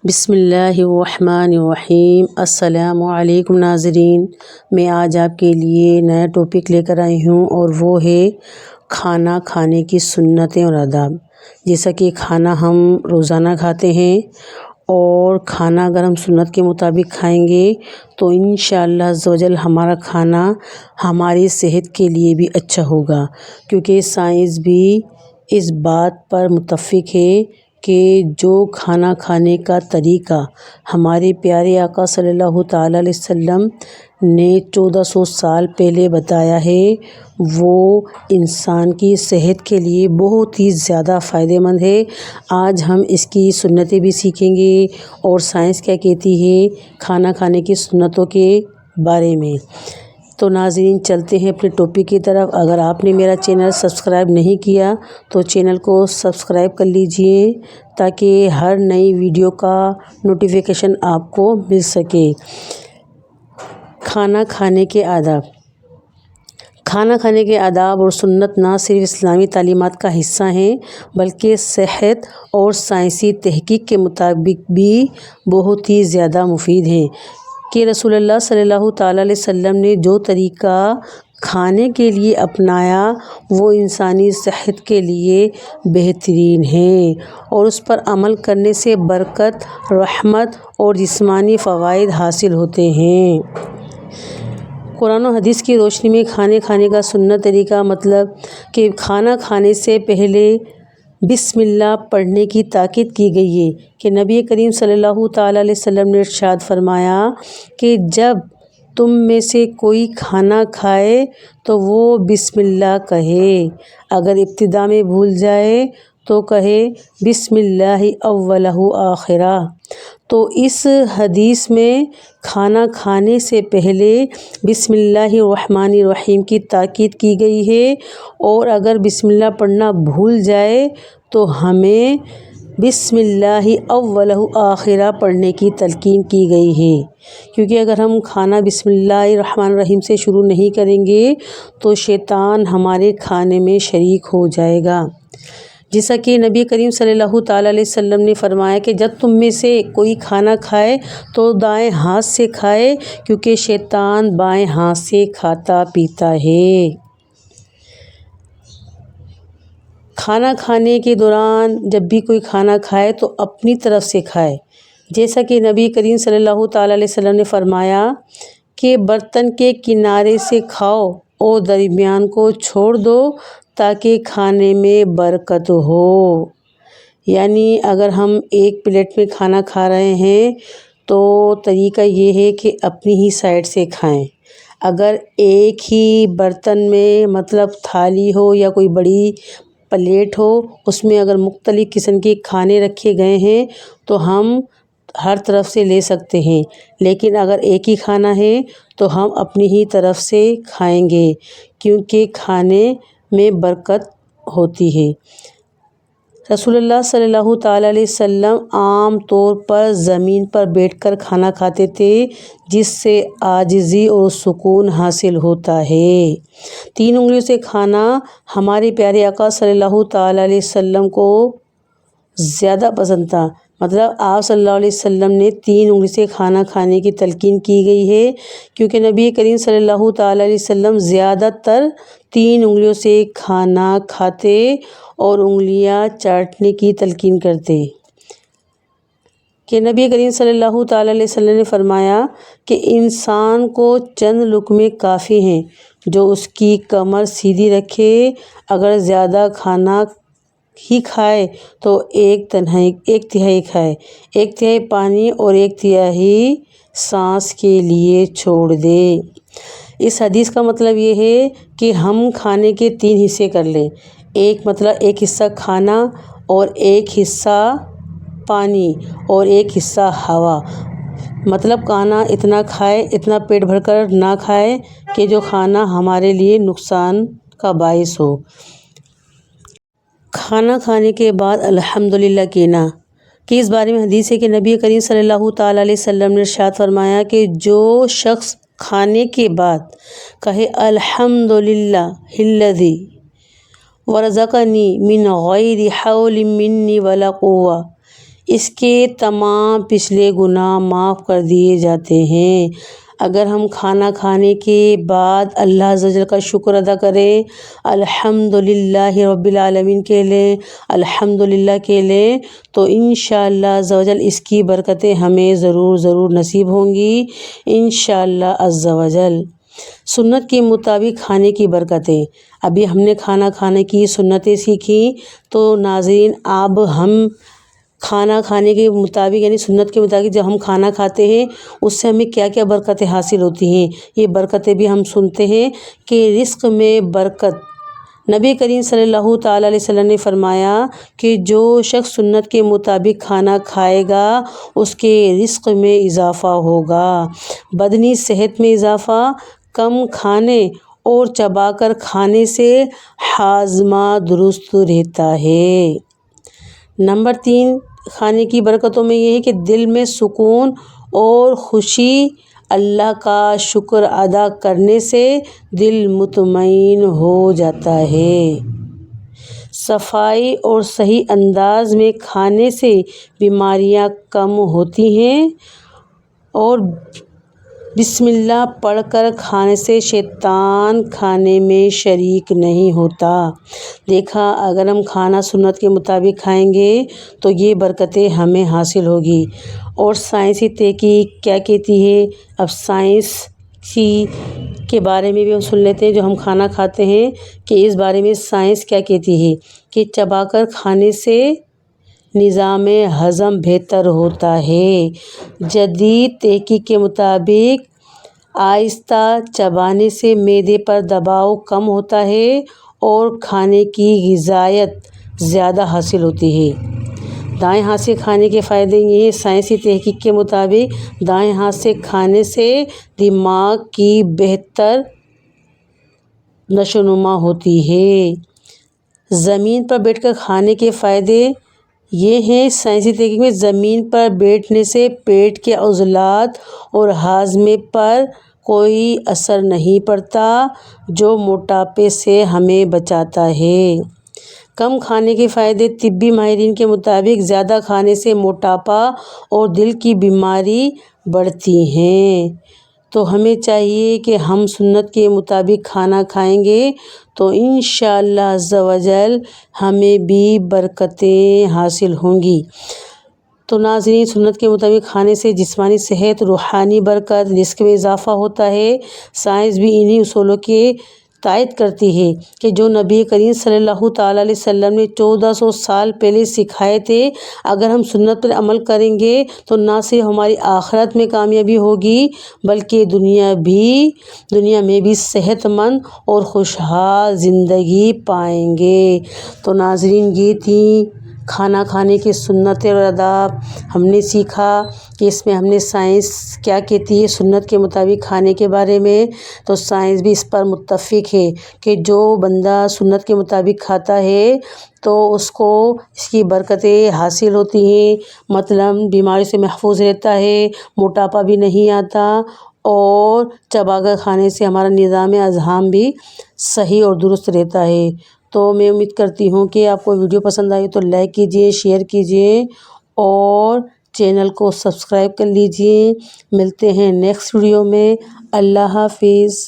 بسم اللہ الرحمن الرحیم۔ السلام علیکم ناظرین، میں آج آپ کے لیے نیا ٹاپک لے کر آئی ہوں اور وہ ہے کھانا کھانے کی سنتیں اور آداب۔ جیسا کہ کھانا ہم روزانہ کھاتے ہیں اور کھانا اگر ہم سنت کے مطابق کھائیں گے تو انشاءاللہ عز و جل ہمارا کھانا ہماری صحت کے لیے بھی اچھا ہوگا، کیونکہ سائنس بھی اس بات پر متفق ہے کہ جو کھانا کھانے کا طریقہ ہمارے پیارے آقا صلی اللہ تعالیٰ علیہ وسلم نے 1400 سال پہلے بتایا ہے وہ انسان کی صحت کے لیے بہت ہی زیادہ فائدہ مند ہے۔ آج ہم اس کی سنتیں بھی سیکھیں گے اور سائنس کیا کہتی ہے کھانا کھانے کی سنتوں کے بارے میں۔ تو ناظرین چلتے ہیں اپنے ٹاپک کی طرف۔ اگر آپ نے میرا چینل سبسکرائب نہیں کیا تو چینل کو سبسکرائب کر لیجئے تاکہ ہر نئی ویڈیو کا نوٹیفیکیشن آپ کو مل سکے۔ کھانا کھانے کے آداب۔ کھانا کھانے کے آداب اور سنت نہ صرف اسلامی تعلیمات کا حصہ ہیں بلکہ صحت اور سائنسی تحقیق کے مطابق بھی بہت ہی زیادہ مفید ہیں کہ رسول اللہ صلی اللہ تعالیٰ علیہ وسلم نے جو طریقہ کھانے کے لیے اپنایا وہ انسانی صحت کے لیے بہترین ہے اور اس پر عمل کرنے سے برکت، رحمت اور جسمانی فوائد حاصل ہوتے ہیں۔ قرآن و حدیث کی روشنی میں کھانے کھانے کا سنت طریقہ مطلب کہ کھانا کھانے سے پہلے بسم اللہ پڑھنے کی تاکید کی گئی ہے کہ نبی کریم صلی اللہ تعالیٰ علیہ وسلم نے ارشاد فرمایا کہ جب تم میں سے کوئی کھانا کھائے تو وہ بسم اللہ کہے، اگر ابتدا میں بھول جائے تو کہے بسم اللہ اولہ آخرہ۔ تو اس حدیث میں کھانا کھانے سے پہلے بسم اللہ الرحمن الرحیم کی تاکید کی گئی ہے اور اگر بسم اللہ پڑھنا بھول جائے تو ہمیں بسم اللہ اولہ آخرہ پڑھنے کی تلقین کی گئی ہے، کیونکہ اگر ہم کھانا بسم اللہ الرحمن الرحیم سے شروع نہیں کریں گے تو شیطان ہمارے کھانے میں شریک ہو جائے گا۔ جیسا کہ نبی کریم صلی اللہ تعالیٰ علیہ وسلم نے فرمایا کہ جب تم میں سے کوئی کھانا کھائے تو دائیں ہاتھ سے کھائے، کیونکہ شیطان بائیں ہاتھ سے کھاتا پیتا ہے۔ کھانا کھانے کے دوران جب بھی کوئی کھانا کھائے تو اپنی طرف سے کھائے، جیسا کہ نبی کریم صلی اللہ تعالیٰ علیہ وسلم نے فرمایا کہ برتن کے کنارے سے کھاؤ اور درمیان کو چھوڑ دو تاکہ کھانے میں برکت ہو۔ یعنی اگر ہم ایک پلیٹ میں کھانا کھا رہے ہیں تو طریقہ یہ ہے کہ اپنی ہی سائڈ سے کھائیں۔ اگر ایک ہی برتن میں مطلب تھالی ہو یا کوئی بڑی پلیٹ ہو، اس میں اگر مختلف قسم کے کھانے رکھے گئے ہیں تو ہم ہر طرف سے لے سکتے ہیں، لیکن اگر ایک ہی کھانا ہے تو ہم اپنی ہی طرف سے کھائیں گے کیونکہ کھانے میں برکت ہوتی ہے۔ رسول اللہ صلی اللہ تعالیٰ علیہ وسلم عام طور پر زمین پر بیٹھ کر کھانا کھاتے تھے جس سے عاجزی اور سکون حاصل ہوتا ہے۔ 3 انگلیوں سے کھانا ہمارے پیارے آقا صلی اللہ تعالیٰ علیہ وسلم کو زیادہ پسند تھا، مطلب آپ صلی اللہ علیہ وسلم نے 3 انگلی سے کھانا کھانے کی تلقین کی گئی ہے، کیونکہ نبی کریم صلی اللہ تعالیٰ علیہ وسلم زیادہ تر 3 انگلیوں سے کھانا کھاتے اور انگلیاں چاٹنے کی تلقین کرتے کہ نبی کریم صلی اللہ تعالیٰ علیہ وسلم نے فرمایا کہ انسان کو چند لقمے کافی ہیں جو اس کی کمر سیدھی رکھے، اگر زیادہ کھانا ہی کھائے تو 1/3 کھائے، 1/3 پانی اور 1/3 سانس کے لیے چھوڑ دے۔ اس حدیث کا مطلب یہ ہے کہ ہم کھانے کے 3 حصے کر لیں، ایک حصہ کھانا اور ایک حصہ پانی اور ایک حصہ ہوا، مطلب کھانا اتنا کھائے، اتنا پیٹ بھر کر نہ کھائے کہ جو کھانا ہمارے لیے نقصان کا باعث ہو۔ کھانا کھانے کے بعد الحمدللہ کہنا کہ اس بارے میں حدیث ہے کہ نبی کریم صلی اللہ تعالیٰ علیہ وسلم نے ارشاد فرمایا کہ جو شخص کھانے کے بعد کہے الحمدللہ الذی ورزقنی من غیر حول منی ولا قوہ، اس کے تمام پچھلے گناہ معاف کر دیے جاتے ہیں۔ اگر ہم کھانا کھانے کے بعد اللہ عز و جل کا شکر ادا کریں، الحمدللہ رب العالمین کہہ لیں، الحمدللہ کہہ لیں، تو انشاءاللہ عز و جل اس کی برکتیں ہمیں ضرور نصیب ہوں گی انشاءاللہ عز و جل۔ سنت کے مطابق کھانے کی برکتیں۔ ابھی ہم نے کھانا کھانے کی سنتیں سیکھیں، تو ناظرین اب ہم کھانا کھانے کے مطابق یعنی سنت کے مطابق جب ہم کھانا کھاتے ہیں اس سے ہمیں کیا کیا برکتیں حاصل ہوتی ہیں، یہ برکتیں بھی ہم سنتے ہیں کہ رزق میں برکت۔ نبی کریم صلی اللہ تعالیٰ علیہ وسلم نے فرمایا کہ جو شخص سنت کے مطابق کھانا کھائے گا اس کے رزق میں اضافہ ہوگا، بدنی صحت میں اضافہ، کم کھانے اور چبا کر کھانے سے ہاضمہ درست رہتا ہے۔ نمبر 3 کھانے کی برکتوں میں یہ ہے کہ دل میں سکون اور خوشی، اللہ کا شکر ادا کرنے سے دل مطمئن ہو جاتا ہے۔ صفائی اور صحیح انداز میں کھانے سے بیماریاں کم ہوتی ہیں، اور بسم اللہ پڑھ کر کھانے سے شیطان کھانے میں شریک نہیں ہوتا۔ دیکھا، اگر ہم کھانا سنت کے مطابق کھائیں گے تو یہ برکتیں ہمیں حاصل ہوگی۔ اور سائنسی تحقیق کیا کہتی ہے، اب سائنس کے بارے میں بھی ہم سن لیتے ہیں جو ہم کھانا کھاتے ہیں کہ اس بارے میں سائنس کیا کہتی ہے کہ چبا کر کھانے سے نظام ہضم بہتر ہوتا ہے۔ جدید تحقیق کے مطابق آہستہ چبانے سے معدے پر دباؤ کم ہوتا ہے اور کھانے کی غذائیت زیادہ حاصل ہوتی ہے۔ دائیں ہاتھ سے کھانے کے فائدے یہ ہیں، سائنسی تحقیق کے مطابق دائیں ہاتھ سے کھانے سے دماغ کی بہتر نشوونما ہوتی ہے۔ زمین پر بیٹھ کر کھانے کے فائدے یہ ہیں، سائنسی تحقیق میں زمین پر بیٹھنے سے پیٹ کے عضلات اور ہاضمے پر کوئی اثر نہیں پڑتا، جو موٹاپے سے ہمیں بچاتا ہے۔ کم کھانے کے فائدے، طبی ماہرین کے مطابق زیادہ کھانے سے موٹاپا اور دل کی بیماری بڑھتی ہیں، تو ہمیں چاہیے کہ ہم سنت کے مطابق کھانا کھائیں گے تو انشاءاللہ عز و جل ہمیں بھی برکتیں حاصل ہوں گی۔ تو ناظرین، سنت کے مطابق کھانے سے جسمانی صحت، روحانی برکت، رزق میں اضافہ ہوتا ہے۔ سائنس بھی انہی اصولوں کی تائید کرتی ہے کہ جو نبی کریم صلی اللہ تعالیٰ علیہ وسلم نے 1400 سال پہلے سکھائے تھے۔ اگر ہم سنت پر عمل کریں گے تو نہ صرف ہماری آخرت میں کامیابی ہوگی بلکہ دنیا میں بھی صحت مند اور خوشحال زندگی پائیں گے۔ تو ناظرین، یہ تھی کھانا کھانے کی سنتیں اور آداب۔ ہم نے سیکھا کہ اس میں ہم نے سائنس کیا کہتی ہے سنت کے مطابق کھانے کے بارے میں، تو سائنس بھی اس پر متفق ہے کہ جو بندہ سنت کے مطابق کھاتا ہے تو اس کو اس کی برکتیں حاصل ہوتی ہیں، مطلب بیماری سے محفوظ رہتا ہے، موٹاپا بھی نہیں آتا، اور چبا کر کھانے سے ہمارا نظام ہضم بھی صحیح اور درست رہتا ہے۔ تو میں امید کرتی ہوں کہ آپ کو ویڈیو پسند آئی تو لائک کیجئے، شیئر کیجئے اور چینل کو سبسکرائب کر لیجئے۔ ملتے ہیں نیکسٹ ویڈیو میں۔ اللہ حافظ۔